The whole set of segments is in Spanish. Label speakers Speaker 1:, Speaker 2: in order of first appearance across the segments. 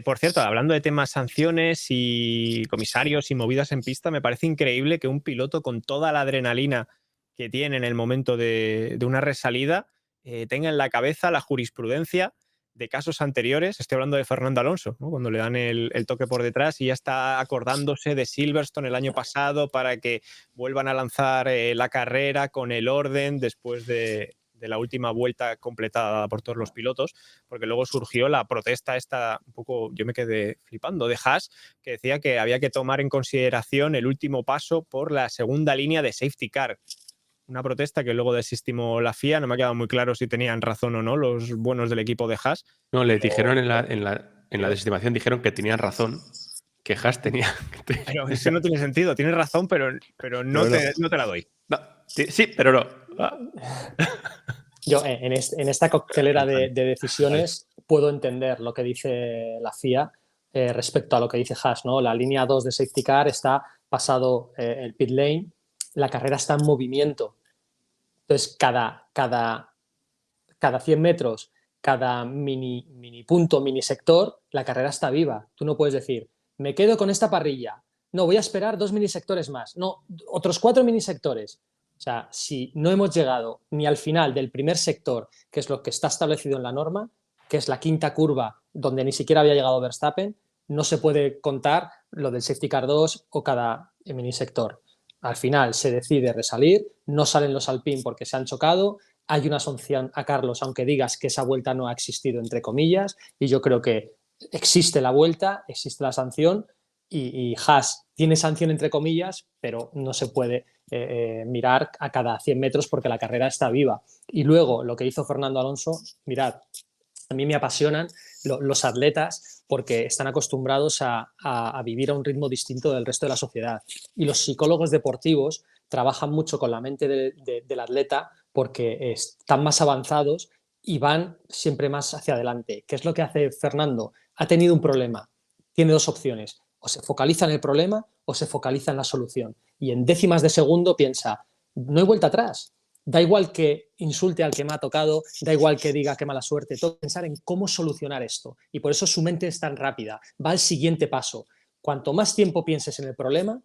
Speaker 1: Por cierto, hablando de temas sanciones y comisarios y movidas en pista, me parece increíble que un piloto con toda la adrenalina que tiene en el momento de una resalida tenga en la cabeza la jurisprudencia de casos anteriores. Estoy hablando de Fernando Alonso, ¿no? Cuando le dan el toque por detrás y ya está acordándose de Silverstone el año pasado para que vuelvan a lanzar la carrera con el orden después de la última vuelta completada por todos los pilotos, porque luego surgió la protesta esta, un poco, yo me quedé flipando, de Haas, que decía que había que tomar en consideración el último paso por la segunda línea de safety car. Una protesta que luego desestimó la FIA, no me ha quedado muy claro si tenían razón o no los buenos del equipo de Haas.
Speaker 2: No, le dijeron en la desestimación, dijeron que tenían razón, que Haas tenía...
Speaker 1: Pero eso no tiene sentido, tienes razón, pero no te la doy.
Speaker 2: No, sí, pero no.
Speaker 3: Yo en esta coctelera de decisiones puedo entender lo que dice la FIA respecto a lo que dice Haas, ¿no? La línea 2 de safety car está pasado el pit lane, la carrera está en movimiento. Entonces, cada 100 metros, cada mini punto, mini sector, la carrera está viva. Tú no puedes decir, me quedo con esta parrilla. No, voy a esperar 2 minisectores más. No, otros 4 minisectores. O sea, si no hemos llegado ni al final del primer sector, que es lo que está establecido en la norma, que es la quinta curva donde ni siquiera había llegado Verstappen, no se puede contar lo del safety car 2 o cada minisector. Al final se decide resalir, no salen los Alpine porque se han chocado, hay una sanción a Carlos, aunque digas que esa vuelta no ha existido, entre comillas, y yo creo que existe la vuelta, existe la sanción, y Haas tiene sanción entre comillas, pero no se puede mirar a cada 100 metros porque la carrera está viva. Y luego lo que hizo Fernando Alonso, mirad, a mí me apasionan los atletas porque están acostumbrados a vivir a un ritmo distinto del resto de la sociedad. Y los psicólogos deportivos trabajan mucho con la mente del atleta porque están más avanzados y van siempre más hacia adelante. ¿Qué es lo que hace Fernando? Ha tenido un problema, tiene dos opciones: o se focaliza en el problema o se focaliza en la solución. Y en décimas de segundo piensa, no hay vuelta atrás. Da igual que insulte al que me ha tocado, da igual que diga qué mala suerte, tengo que pensar en cómo solucionar esto. Y por eso su mente es tan rápida, va al siguiente paso. Cuanto más tiempo pienses en el problema,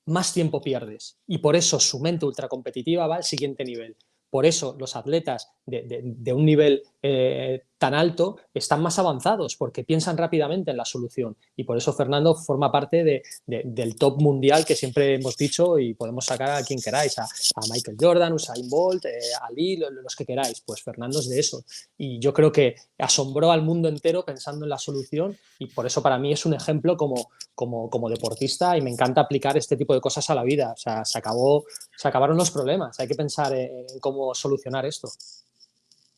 Speaker 3: más tiempo pierdes. Y por eso su mente ultracompetitiva va al siguiente nivel. Por eso los atletas de un nivel tan alto están más avanzados, porque piensan rápidamente en la solución. Y por eso Fernando forma parte del top mundial que siempre hemos dicho, y podemos sacar a quien queráis, a Michael Jordan, Usain Bolt, a Lee, los que queráis. Pues Fernando es de eso. Y yo creo que asombró al mundo entero pensando en la solución, y por eso para mí es un ejemplo como deportista, y me encanta aplicar este tipo de cosas a la vida. O sea, se acabaron los problemas, hay que pensar en cómo solucionar esto.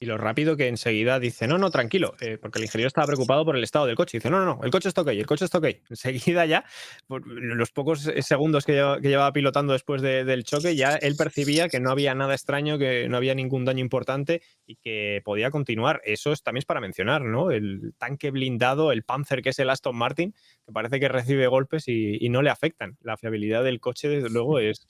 Speaker 1: Y lo rápido que enseguida dice, no, tranquilo, porque el ingeniero estaba preocupado por el estado del coche. Dice, no, el coche está ok, el coche está ok. Enseguida ya, por los pocos segundos que llevaba pilotando después del choque, ya él percibía que no había nada extraño, que no había ningún daño importante y que podía continuar. Eso también es para mencionar, ¿no? El tanque blindado, el Panzer, que es el Aston Martin, que parece que recibe golpes y no le afectan. La fiabilidad del coche, desde luego, es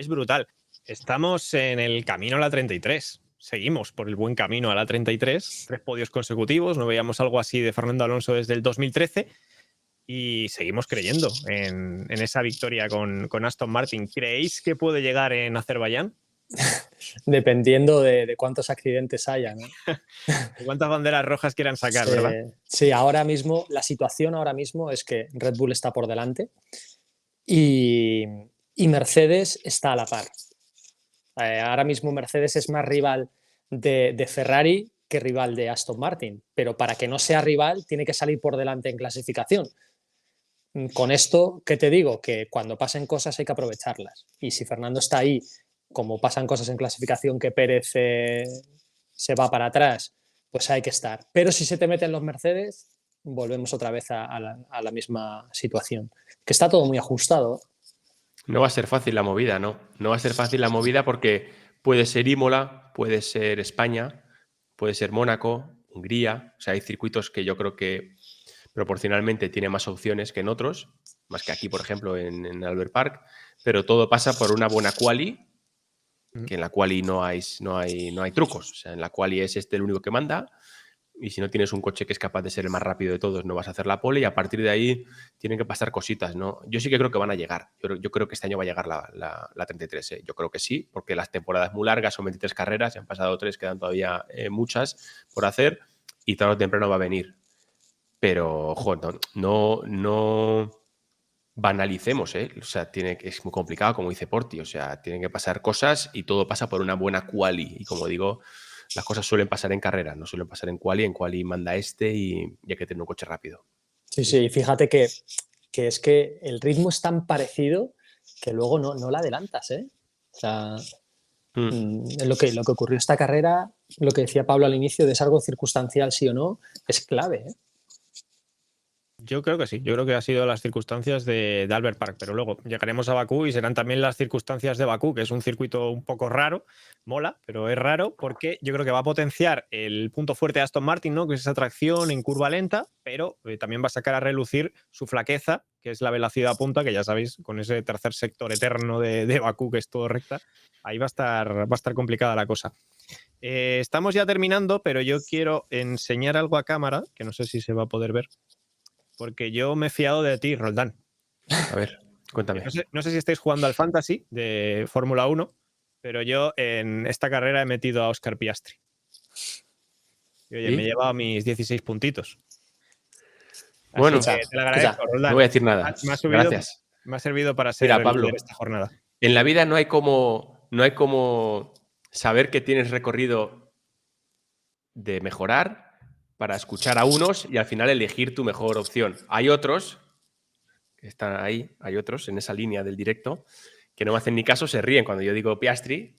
Speaker 1: brutal. Estamos en el camino a la 33. Seguimos por el buen camino a la 33, 3 podios consecutivos, no veíamos algo así de Fernando Alonso desde el 2013 y seguimos creyendo en esa victoria con Aston Martin. ¿Creéis que puede llegar en Azerbaiyán?
Speaker 3: Dependiendo de cuántos accidentes haya, ¿no?
Speaker 1: ¿De cuántas banderas rojas quieran sacar,
Speaker 3: Sí,
Speaker 1: verdad?
Speaker 3: Sí, ahora mismo, la situación ahora mismo es que Red Bull está por delante y Mercedes está a la par. Ahora mismo Mercedes es más rival de Ferrari que rival de Aston Martin, pero para que no sea rival tiene que salir por delante en clasificación. Con esto, ¿qué te digo? Que cuando pasen cosas hay que aprovecharlas. Y si Fernando está ahí, como pasan cosas en clasificación que Pérez se va para atrás, pues hay que estar. Pero si se te meten los Mercedes, volvemos otra vez a la misma situación. Que está todo muy ajustado.
Speaker 2: No va a ser fácil la movida, ¿no? No va a ser fácil la movida porque puede ser Imola, puede ser España, puede ser Mónaco, Hungría. O sea, hay circuitos que yo creo que proporcionalmente tiene más opciones que en otros, más que aquí, por ejemplo, en Albert Park, pero todo pasa por una buena quali, que en la quali no hay trucos. O sea, en la quali es el único que manda y si no tienes un coche que es capaz de ser el más rápido de todos, no vas a hacer la pole y a partir de ahí tienen que pasar cositas, ¿no? Yo sí que creo que van a llegar. Yo creo que este año va a llegar la 33, ¿eh? Yo creo que sí, porque las temporadas muy largas, son 23 carreras, se han pasado 3, quedan todavía muchas por hacer y tarde o temprano va a venir. Pero, ojo, no banalicemos, ¿eh? O sea, es muy complicado, como dice Porti, o sea, tienen que pasar cosas y todo pasa por una buena quali. Y como digo, las cosas suelen pasar en carrera, no suelen pasar en quali manda y hay que tener un coche rápido.
Speaker 3: Sí, fíjate que es que el ritmo es tan parecido que luego no la adelantas, ¿eh? O sea, lo que ocurrió esta carrera, lo que decía Pablo al inicio, de es algo circunstancial, sí o no, es clave, ¿eh?
Speaker 1: Yo creo que sí, yo creo que ha sido las circunstancias de Albert Park, pero luego llegaremos a Bakú y serán también las circunstancias de Bakú, que es un circuito un poco raro, mola, pero es raro porque yo creo que va a potenciar el punto fuerte de Aston Martin, ¿no? Que es esa tracción en curva lenta, pero también va a sacar a relucir su flaqueza, que es la velocidad a punta, que ya sabéis, con ese tercer sector eterno de Bakú, que es todo recta, ahí va a estar complicada la cosa. Estamos ya terminando, pero yo quiero enseñar algo a cámara, que no sé si se va a poder ver. Porque yo me he fiado de ti, Roldán.
Speaker 2: A ver, cuéntame.
Speaker 1: No sé si estáis jugando al Fantasy de Fórmula 1, pero yo en esta carrera he metido a Oscar Piastri. Y oye, me he llevado mis 16 puntitos.
Speaker 2: Bueno,
Speaker 1: así que te lo agradezco, Roldán.
Speaker 2: no voy a decir nada. Gracias.
Speaker 1: Me ha servido para ser
Speaker 2: Mira,
Speaker 1: el
Speaker 2: Pablo,
Speaker 1: líder de esta jornada.
Speaker 2: En la vida no hay como saber que tienes recorrido de mejorar para escuchar a unos y al final elegir tu mejor opción. Hay otros que están ahí, hay otros en esa línea del directo que no me hacen ni caso, se ríen cuando yo digo Piastri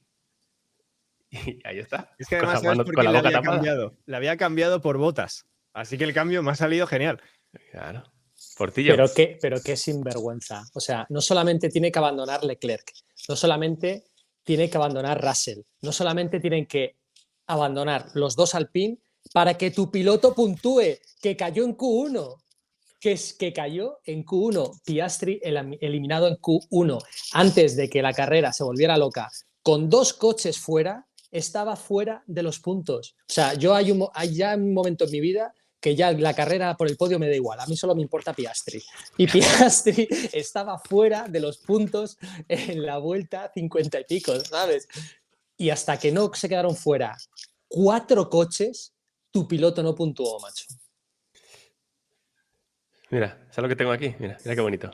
Speaker 2: y ahí está.
Speaker 1: Es que además, ¿sabes por qué le había cambiado? Le había cambiado por Bottas. Así que el cambio me ha salido genial.
Speaker 2: Claro. Portillo.
Speaker 3: Pero qué sinvergüenza. O sea, no solamente tiene que abandonar Leclerc, no solamente tiene que abandonar Russell, no solamente tienen que abandonar los dos Alpine para que tu piloto puntúe, que cayó en Q1. Que cayó en Q1, Piastri eliminado en Q1, antes de que la carrera se volviera loca, con dos coches fuera, estaba fuera de los puntos. O sea, hay ya un momento en mi vida que ya la carrera por el podio me da igual, a mí solo me importa Piastri. Y Piastri estaba fuera de los puntos en la vuelta 50 y pico, ¿sabes? Y hasta que no se quedaron fuera 4 coches, tu piloto no puntuó, macho.
Speaker 2: Mira, ¿sabes lo que tengo aquí? Mira qué bonito.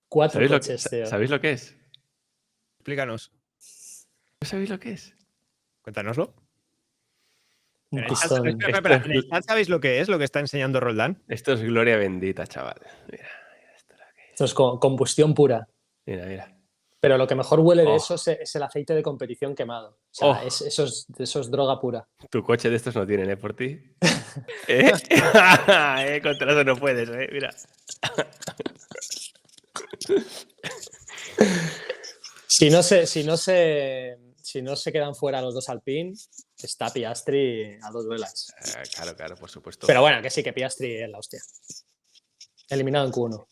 Speaker 3: 4 coches, tío.
Speaker 2: ¿Sabéis lo que es?
Speaker 1: Explícanos.
Speaker 2: ¿No sabéis lo que es?
Speaker 1: Cuéntanoslo.
Speaker 3: Un
Speaker 1: En
Speaker 3: pistón.
Speaker 1: el chat sabéis lo que es, lo que está enseñando Roldán.
Speaker 2: Esto es gloria bendita, chaval. Mira
Speaker 3: esto es combustión pura.
Speaker 2: Mira.
Speaker 3: Pero lo que mejor huele de eso es el aceite de competición quemado. O sea, eso es droga pura.
Speaker 2: Tu coche de estos no tienen, ¿eh? Por ti. Contra eso no puedes, mira.
Speaker 3: Si no se quedan fuera los dos Alpine, está Piastri a 2 velas.
Speaker 2: Claro, por supuesto.
Speaker 3: Pero bueno, que sí, que Piastri es la hostia. Eliminado en Q1.